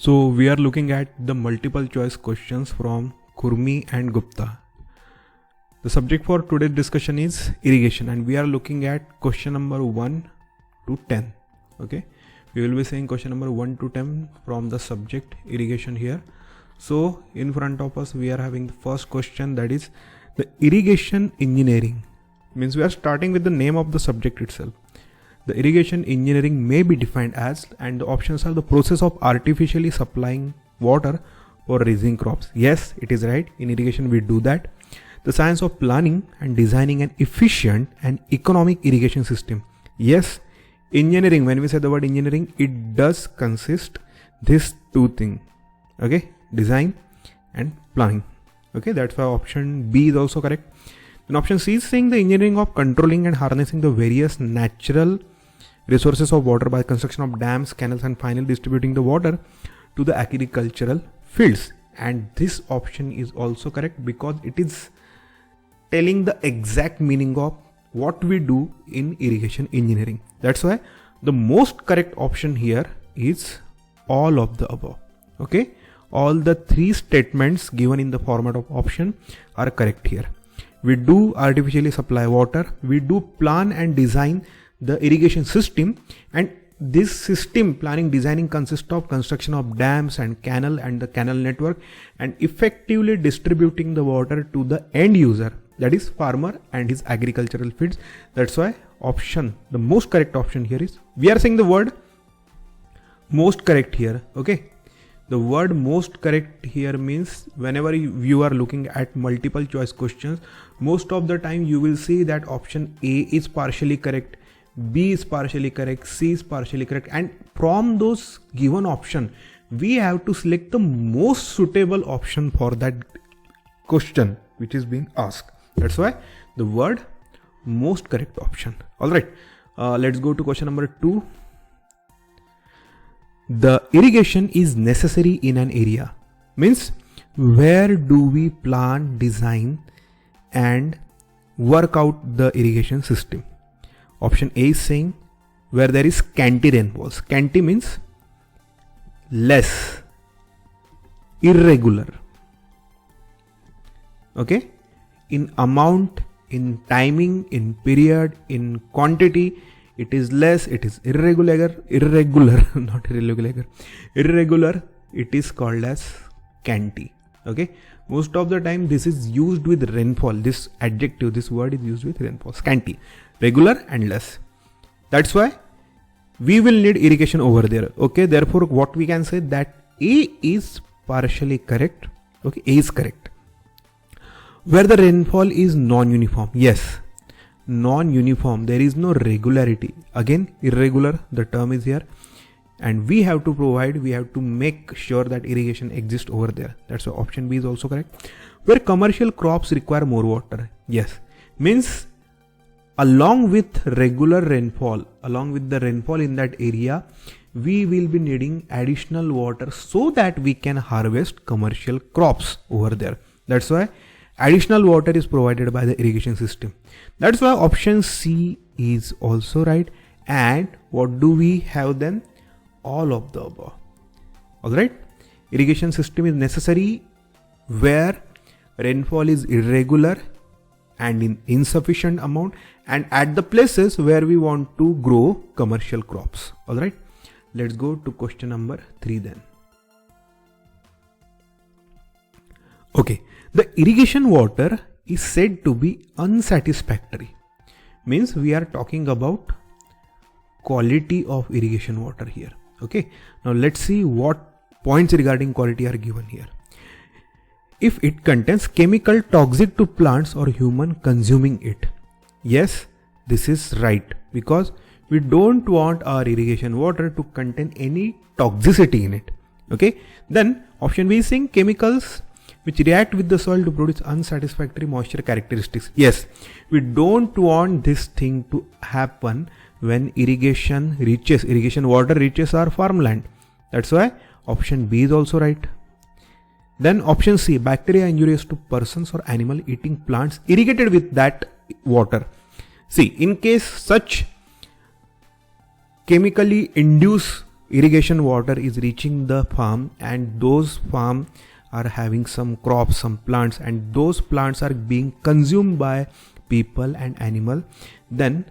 So we are looking at the multiple choice questions from Kurmi and Gupta. The subject for today's discussion is irrigation, and we are looking at question number 1 to 10. Okay, we will be saying question number 1 to 10 from the subject irrigation here. So in front of us we are having the first question, that is the irrigation engineering. Means we are starting with the name of the subject itself. The irrigation engineering may be defined as, and the options are the process of artificially supplying water for raising crops. Yes, it is right. In irrigation we do that. The science of planning and designing an efficient and economic irrigation system. Yes, engineering, when we say the word engineering, it does consist these two things. Okay, design and planning. Okay, that's why option B is also correct. And option C is saying the engineering of controlling and harnessing the various natural resources of water by construction of dams, canals, and finally distributing the water to the agricultural fields. And this option is also correct because it is telling the exact meaning of what we do in irrigation engineering. That's why the most correct option here is all of the above. Okay, all the three statements given in the format of option are correct here. We do artificially supply water, we do plan and design the irrigation system, and this system planning designing consists of construction of dams and canal and the canal network and effectively distributing the water to the end user, that is farmer and his agricultural fields. That's why option, the most correct option here is, we are saying the word most correct here. Okay, the word most correct here means whenever you are looking at multiple choice questions, most of the time you will see that option A is partially correct, B is partially correct, C is partially correct, and from those given option we have to select the most suitable option for that question which is being asked. That's why the word most correct option. Alright, let's go to question number 2. The irrigation is necessary in an area. Means where do we plan, design and work out the irrigation system? Option A is saying where there is scanty rainfall. Scanty means less, irregular. Okay, in amount, in timing, in period, in quantity, it is less, it is irregular, not irregular, it is called as scanty. Okay, most of the time this is used with rainfall. This adjective, this word is used with rainfall. Scanty, regular and less. That's why we will need irrigation over there. Okay, therefore what we can say that A is partially correct. Okay, A is correct. Where the rainfall is non-uniform. Yes, non-uniform, there is no regularity. Again, irregular, the term is here, and we have to make sure that irrigation exists over there. That's why option B is also correct. Where commercial crops require more water. Yes, means along with regular rainfall, along with the rainfall in that area, we will be needing additional water so that we can harvest commercial crops over there. That's why additional water is provided by the irrigation system. That's why option C is also right. And what do we have then? All of the above. Alright, irrigation system is necessary where rainfall is irregular and in insufficient amount, and at the places where we want to grow commercial crops. Alright, let's go to question number 3 then. Okay, the irrigation water is said to be unsatisfactory. Means we are talking about quality of irrigation water here. Okay, now let's see what points regarding quality are given here. If it contains chemical toxic to plants or human consuming it. Yes, this is right, because we don't want our irrigation water to contain any toxicity in it. Okay, then option B is saying chemicals which react with the soil to produce unsatisfactory moisture characteristics. Yes, we don't want this thing to happen when irrigation water reaches our farmland. That's why option B is also right. Then option C, bacteria injurious to persons or animal eating plants irrigated with that water. See, in case such chemically induced irrigation water is reaching the farm, and those farm are having some crops, some plants, and those plants are being consumed by people and animal, then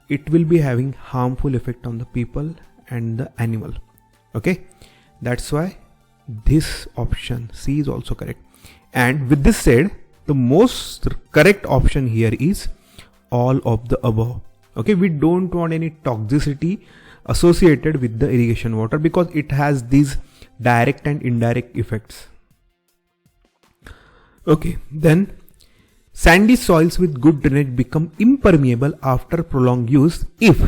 it will be having harmful effect on the people and the animal. Okay, that's why this option C is also correct. And with this said, the most correct option here is all of the above. Okay, we don't want any toxicity associated with the irrigation water because it has these direct and indirect effects. Okay, then sandy soils with good drainage become impermeable after prolonged use if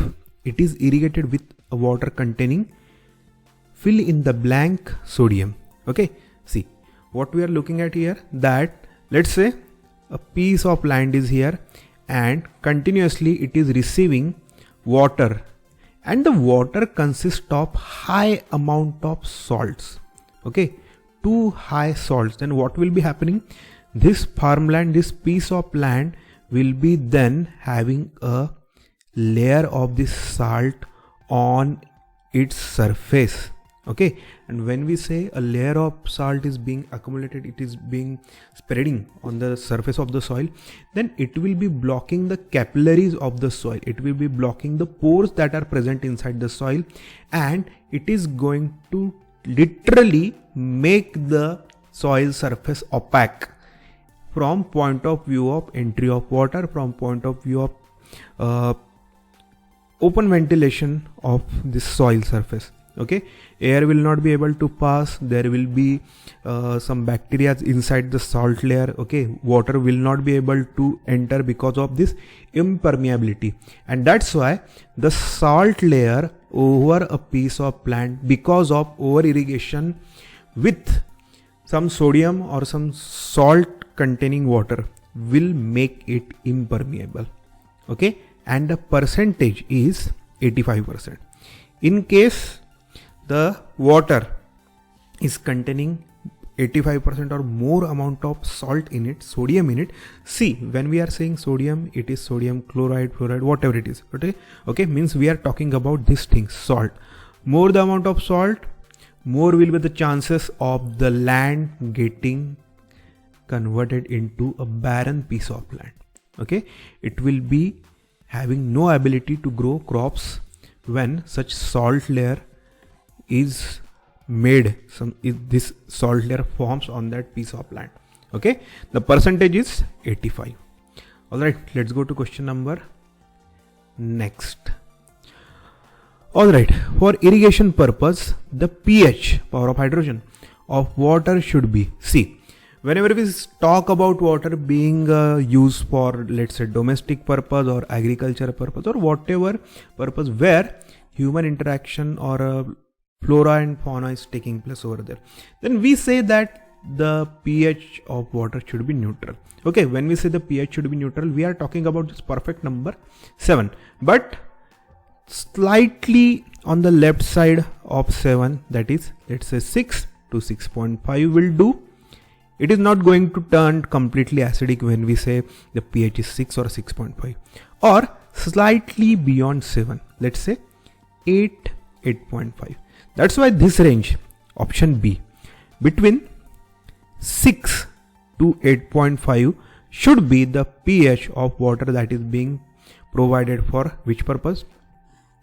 it is irrigated with a water containing fill in the blank sodium. Okay, see what we are looking at here, that let's say a piece of land is here and continuously it is receiving water, and the water consists of high amount of salts. Okay, too high salts, then what will be happening? This farmland, this piece of land will be then having a layer of this salt on its surface. Okay, and when we say a layer of salt is being accumulated, it is being spreading on the surface of the soil, then it will be blocking the capillaries of the soil, it will be blocking the pores that are present inside the soil, and it is going to literally make the soil surface opaque from point of view of entry of water, from point of view of open ventilation of this soil surface. Okay, air will not be able to pass, there will be some bacteria inside the salt layer. Okay, water will not be able to enter because of this impermeability, and that's why the salt layer over a piece of plant, because of over irrigation with some sodium or some salt containing water, will make it impermeable. Okay, and the percentage is 85%. In case the water is containing 85% or more amount of salt in it, sodium in it. See, when we are saying sodium, it is sodium chloride, fluoride, whatever it is. Okay, means we are talking about this thing, salt. More the amount of salt, more will be the chances of the land getting converted into a barren piece of land. Okay, it will be having no ability to grow crops when such salt layer is made, this salt layer forms on that piece of land. Okay, the percentage is 85. All right, let's go to question number next. All right, for irrigation purpose, the pH, power of hydrogen, of water should be, see, whenever we talk about water being used for, let's say, domestic purpose or agriculture purpose or whatever purpose where human interaction or flora and fauna is taking place over there, then we say that the pH of water should be neutral. Okay, when we say the pH should be neutral, we are talking about this perfect number 7, but slightly on the left side of 7, that is, let's say 6 to 6.5 will do. It is not going to turn completely acidic when we say the pH is 6 or 6.5, or slightly beyond 7, let's say 8, 8.5. That's why this range, option B, between 6 to 8.5 should be the pH of water that is being provided for which purpose?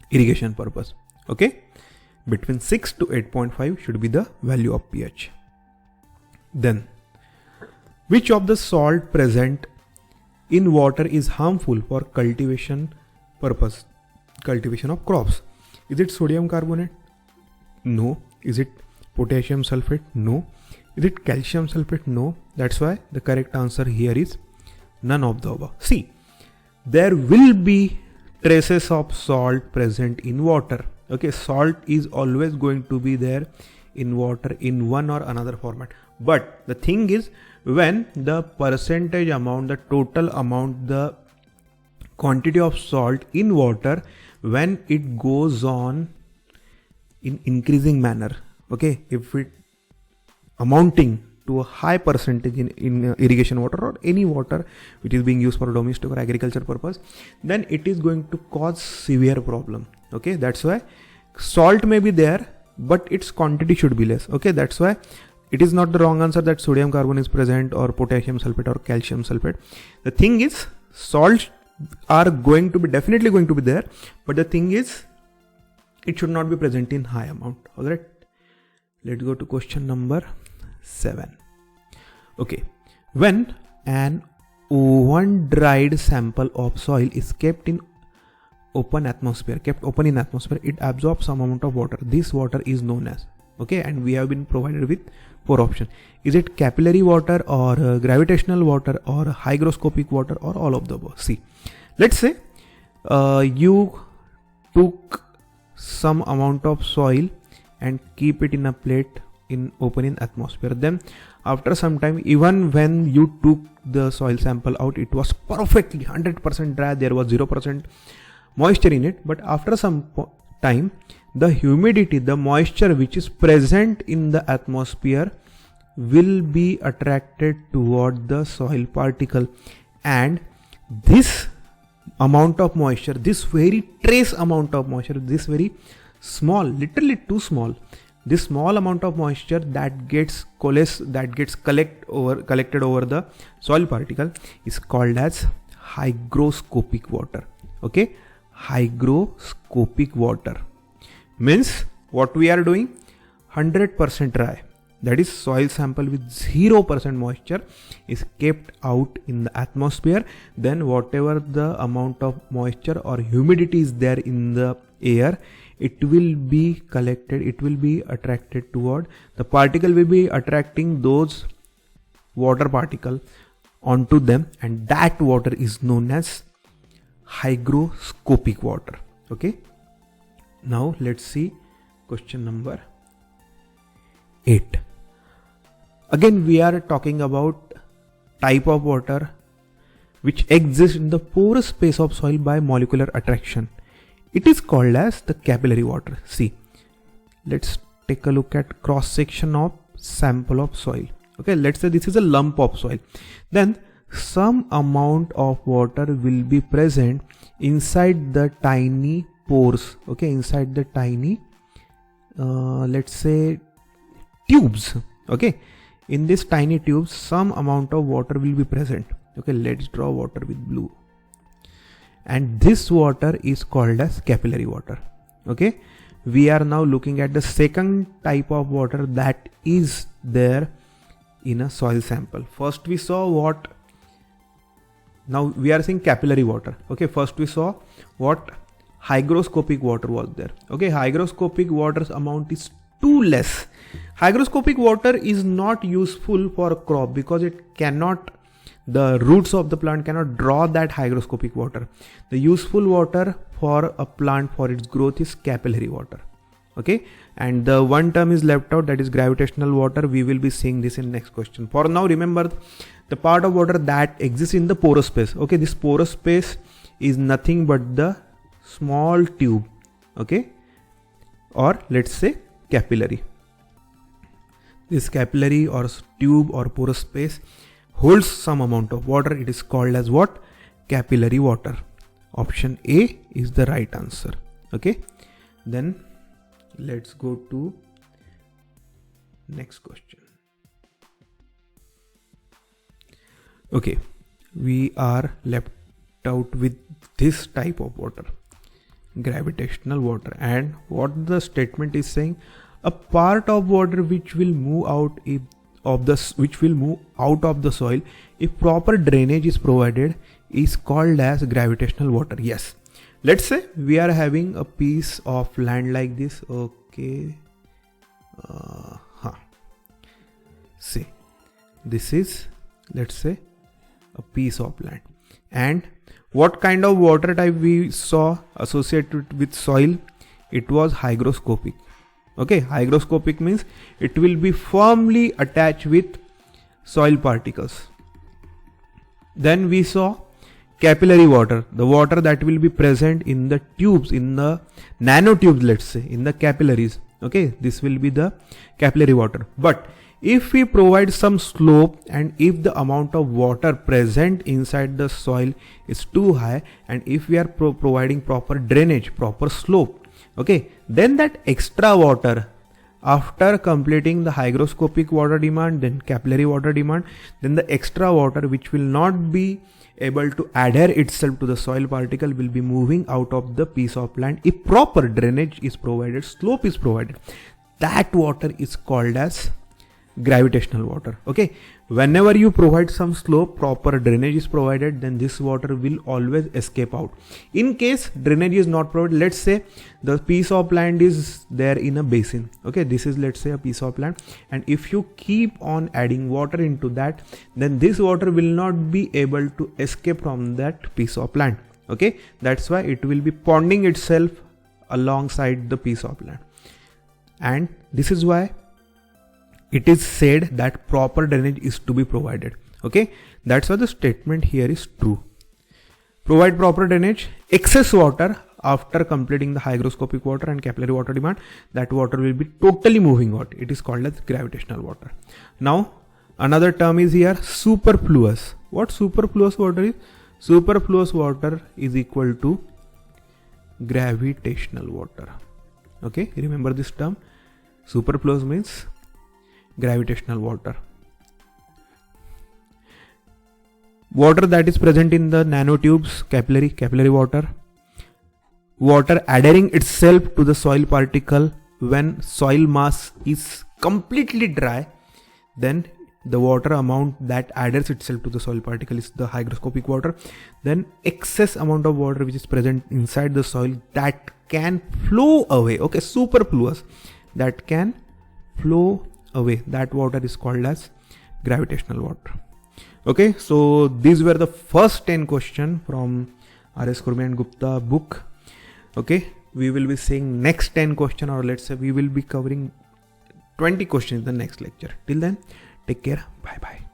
Irrigation purpose. Okay, between 6 to 8.5 should be the value of pH. Then, which of the salt present in water is harmful for cultivation purpose, cultivation of crops? Is it sodium carbonate? No. Is it potassium sulfate? No. Is it calcium sulfate? No. That's why the correct answer here is none of the above. See, there will be traces of salt present in water. Okay, salt is always going to be there in water in one or another format. But the thing is, when the percentage amount, the total amount, the quantity of salt in water, when it goes on in increasing manner, okay, if it amounting to a high percentage in irrigation water or any water which is being used for domestic or agriculture purpose, then it is going to cause severe problem. Okay, that's why salt may be there, but its quantity should be less. Okay, that's why it is not the wrong answer that sodium carbon is present or potassium sulfate or calcium sulfate. The thing is, salts are going to be definitely going to be there, but the thing is, it should not be present in high amount. All right, let's go to question number 7. Okay, when an oven dried sample of soil is kept in open in atmosphere, it absorbs some amount of water. This water is known as, okay, and we have been provided with 4 options. Is it capillary water or gravitational water or hygroscopic water or all of the above? See, let's say you took some amount of soil and keep it in a plate in open in atmosphere. Then after some time, even when you took the soil sample out, it was perfectly 100% dry. There was 0% moisture in it. But after some time, the humidity, the moisture which is present in the atmosphere will be attracted toward the soil particle, and this amount of moisture, this very trace amount of moisture, this very small, literally too small, this small amount of moisture that gets collected over the soil particle is called as hygroscopic water. Okay, hygroscopic water means what we are doing, 100% dry, that is soil sample with 0% moisture is kept out in the atmosphere. Then whatever the amount of moisture or humidity is there in the air, it will be collected, it will be attracted toward, the particle will be attracting those water particle onto them, and that water is known as hygroscopic water. Okay, now let's see question number 8. Again, we are talking about type of water which exists in the porous space of soil by molecular attraction. It is called as the capillary water. See, let's take a look at cross section of sample of soil. Okay, let's say this is a lump of soil. Then some amount of water will be present inside the tiny pores. Okay, inside the tiny, let's say tubes. Okay, in this tiny tubes, some amount of water will be present. Okay, let's draw water with blue. And this water is called as capillary water. Okay, we are now looking at the second type of water that is there in a soil sample. First we saw what, now we are seeing capillary water. Okay, first we saw what hygroscopic water was there. Okay, hygroscopic water's amount is too less. Hygroscopic water is not useful for a crop because it cannot, the roots of the plant cannot draw that hygroscopic water. The useful water for a plant for its growth is capillary water. Okay, and the one term is left out, that is gravitational water. We will be seeing this in next question. For now, remember the part of water that exists in the porous space. Okay, this porous space is nothing but the small tube. Okay, or let's say capillary. This capillary or tube or porous space holds some amount of water. It is called as what? Capillary water. Option A is the right answer. Okay, then let's go to next question. Okay, we are left out with this type of water, gravitational water, and what the statement is saying, a part of water which will move out of the soil if proper drainage is provided is called as gravitational water. Yes, let's say we are having a piece of land like this. Okay, see, this is, let's say, a piece of land, and what kind of water type we saw associated with soil? It was hygroscopic. Okay, hygroscopic means it will be firmly attached with soil particles. Then we saw capillary water, the water that will be present in the tubes, in the nanotubes, let's say, in the capillaries. Okay, this will be the capillary water. But if we provide some slope, and if the amount of water present inside the soil is too high, and if we are providing proper drainage, proper slope, Okay, then that extra water, after completing the hygroscopic water demand, then capillary water demand, then the extra water which will not be able to adhere itself to the soil particle will be moving out of the piece of land. If proper drainage is provided, slope is provided, that water is called as gravitational water. Okay, whenever you provide some slope, proper drainage is provided, then this water will always escape out. In case drainage is not provided, let's say the piece of land is there in a basin. Okay, this is, let's say, a piece of land, and if you keep on adding water into that, then this water will not be able to escape from that piece of land. Okay, that's why it will be ponding itself alongside the piece of land, and this is why it is said that proper drainage is to be provided. Okay, that's why the statement here is true. Provide proper drainage. Excess water after completing the hygroscopic water and capillary water demand, that water will be totally moving out. It is called as gravitational water. Now another term is here, superfluous. What superfluous water is? Superfluous water is equal to gravitational water. Okay, remember this term. Superfluous means gravitational water. Water that is present in the nanotubes, capillary water. Water adhering itself to the soil particle when soil mass is completely dry, then the water amount that adheres itself to the soil particle is the hygroscopic water. Then excess amount of water which is present inside the soil that can flow away. Okay, superfluous, that can flow away, that water is called as gravitational water. Okay, so these were the first 10 questions from R.S. Khurmi and Gupta book. Okay, we will be seeing next 10 questions, or let's say we will be covering 20 questions in the next lecture. Till then, take care. Bye bye.